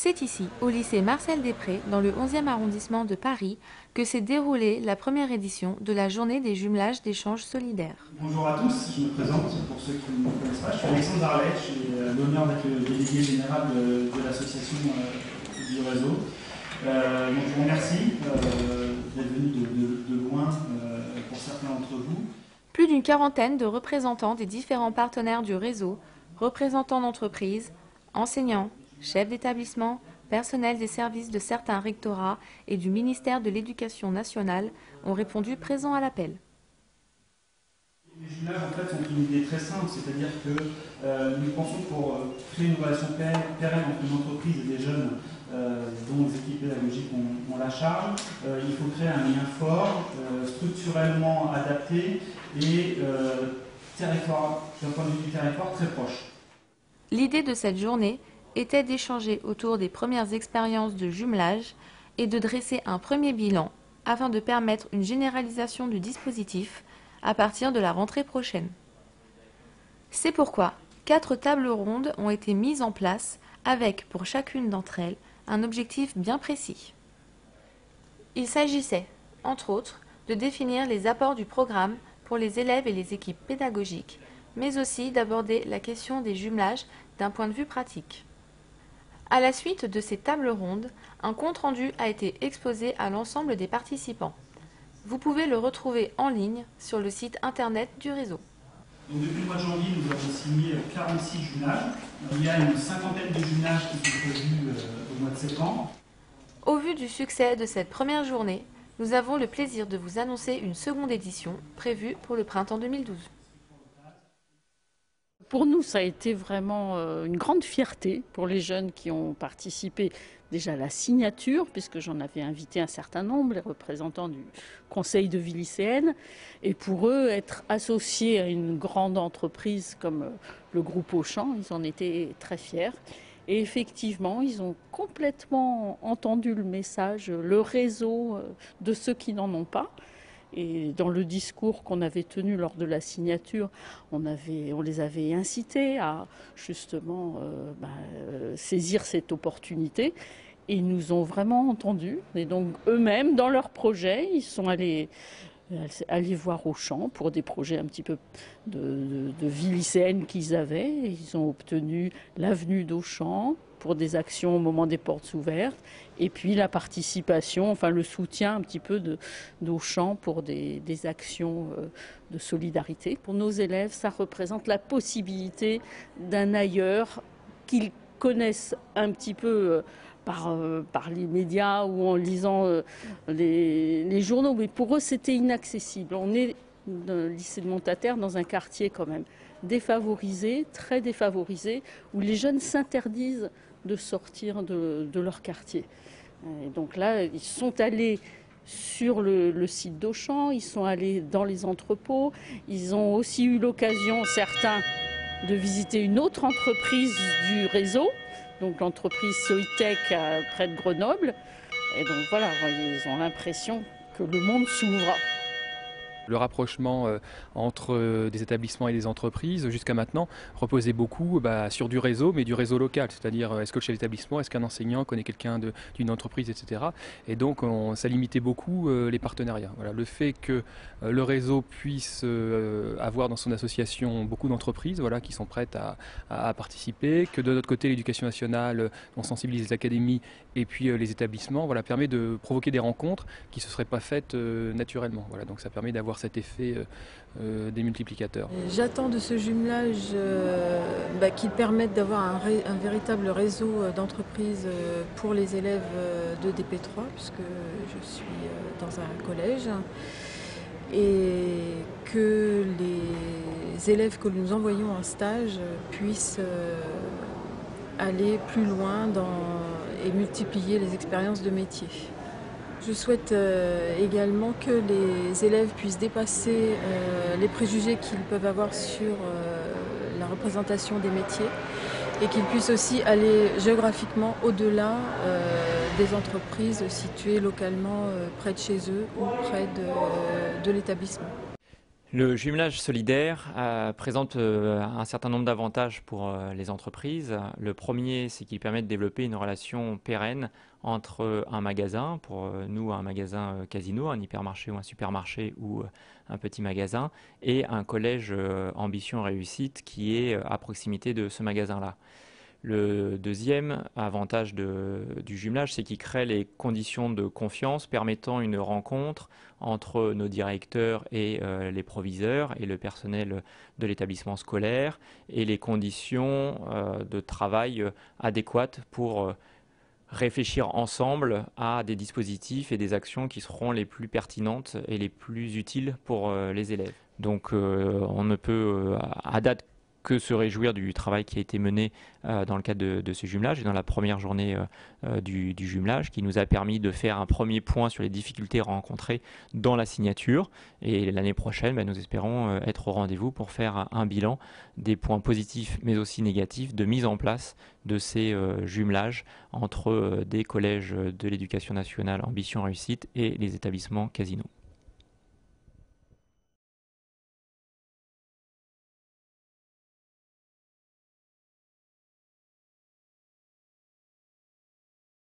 C'est ici, au lycée Marcel-Desprez, dans le 11e arrondissement de Paris, que s'est déroulée la première édition de la journée des jumelages d'échanges solidaires. Bonjour à tous, je me présente pour ceux qui ne me connaissent pas. Je suis Alexandre Darlet, j'ai l'honneur d'être le délégué général de l'association du réseau. Donc je vous remercie d'être venus de loin pour certains d'entre vous. Plus d'une quarantaine de représentants des différents partenaires du réseau, représentants d'entreprises, enseignants, chefs d'établissement, personnel des services de certains rectorats et du ministère de l'Éducation nationale ont répondu présents à l'appel. Les jumelages en fait sont une idée très simple, c'est-à-dire que nous pensons que pour créer une relation pérenne entre une entreprise et des jeunes dont les équipes pédagogiques ont la charge, il faut créer un lien fort, structurellement adapté et d'un point de vue du territoire très proche. L'idée de cette journée était d'échanger autour des premières expériences de jumelage et de dresser un premier bilan afin de permettre une généralisation du dispositif à partir de la rentrée prochaine. C'est pourquoi 4 tables rondes ont été mises en place avec, pour chacune d'entre elles, un objectif bien précis. Il s'agissait, entre autres, de définir les apports du programme pour les élèves et les équipes pédagogiques, mais aussi d'aborder la question des jumelages d'un point de vue pratique. À la suite de ces tables rondes, un compte-rendu a été exposé à l'ensemble des participants. Vous pouvez le retrouver en ligne sur le site internet du réseau. Donc depuis le mois de janvier, nous avons signé 46 jumelages. Il y a une cinquantaine de jumelages qui sont prévus au mois de septembre. Au vu du succès de cette première journée, nous avons le plaisir de vous annoncer une seconde édition prévue pour le printemps 2012. Pour nous, ça a été vraiment une grande fierté pour les jeunes qui ont participé déjà à la signature, puisque j'en avais invité un certain nombre, les représentants du conseil de vie lycéenne. Et pour eux, être associés à une grande entreprise comme le groupe Auchan, ils en étaient très fiers. Et effectivement, ils ont complètement entendu le message, le réseau de ceux qui n'en ont pas. Et dans le discours qu'on avait tenu lors de la signature, on les avait incités à justement saisir cette opportunité. Et ils nous ont vraiment entendus. Et donc eux-mêmes, dans leur projet, ils sont allés voir Auchan pour des projets un petit peu de vie lycéenne qu'ils avaient. Et ils ont obtenu l'avenue d'Auchan pour des actions au moment des portes ouvertes, et puis la participation, enfin le soutien un petit peu d'Auchan pour des actions de solidarité. Pour nos élèves, ça représente la possibilité d'un ailleurs qu'ils connaissent un petit peu par les médias ou en lisant les journaux, mais pour eux c'était inaccessible. On est dans le lycée de Montataire, dans un quartier quand même défavorisé, très défavorisé, où les jeunes s'interdisent de sortir de leur quartier. Et donc là, ils sont allés sur le site d'Auchan, ils sont allés dans les entrepôts, ils ont aussi eu l'occasion, certains, de visiter une autre entreprise du réseau, donc l'entreprise Soitec près de Grenoble. Et donc voilà, ils ont l'impression que le monde s'ouvre. Le rapprochement entre des établissements et des entreprises, jusqu'à maintenant, reposait beaucoup sur du réseau, mais du réseau local. C'est-à-dire, est-ce que le chef d'établissement, est-ce qu'un enseignant connaît quelqu'un d'une entreprise, etc. Et donc, ça limitait beaucoup les partenariats. Voilà. Le fait que le réseau puisse avoir dans son association beaucoup d'entreprises qui sont prêtes à participer, que de notre côté, l'éducation nationale, on sensibilise les académies et puis les établissements, permet de provoquer des rencontres qui ne se seraient pas faites naturellement. Voilà. Donc, ça permet d'avoir cet effet des multiplicateurs. J'attends de ce jumelage qu'il permette d'avoir un véritable réseau d'entreprises pour les élèves de DP3, puisque je suis dans un collège, et que les élèves que nous envoyons en stage puissent aller plus loin et multiplier les expériences de métier. Je souhaite également que les élèves puissent dépasser les préjugés qu'ils peuvent avoir sur la représentation des métiers et qu'ils puissent aussi aller géographiquement au-delà des entreprises situées localement près de chez eux ou près de l'établissement. Le jumelage solidaire présente un certain nombre d'avantages pour les entreprises. Le premier, c'est qu'il permet de développer une relation pérenne entre un magasin, pour nous un magasin Casino, un hypermarché ou un supermarché ou un petit magasin, et un collège Ambition Réussite qui est à proximité de ce magasin-là. Le deuxième avantage du jumelage, c'est qu'il crée les conditions de confiance permettant une rencontre entre nos directeurs et les proviseurs et le personnel de l'établissement scolaire et les conditions de travail adéquates pour réfléchir ensemble à des dispositifs et des actions qui seront les plus pertinentes et les plus utiles pour les élèves. Donc on ne peut à date que se réjouir du travail qui a été mené dans le cadre de ce jumelage et dans la première journée du jumelage qui nous a permis de faire un premier point sur les difficultés rencontrées dans la signature. Et l'année prochaine, nous espérons être au rendez-vous pour faire un bilan des points positifs mais aussi négatifs de mise en place de ces jumelages entre des collèges de l'éducation nationale Ambition Réussite et les établissements Casino.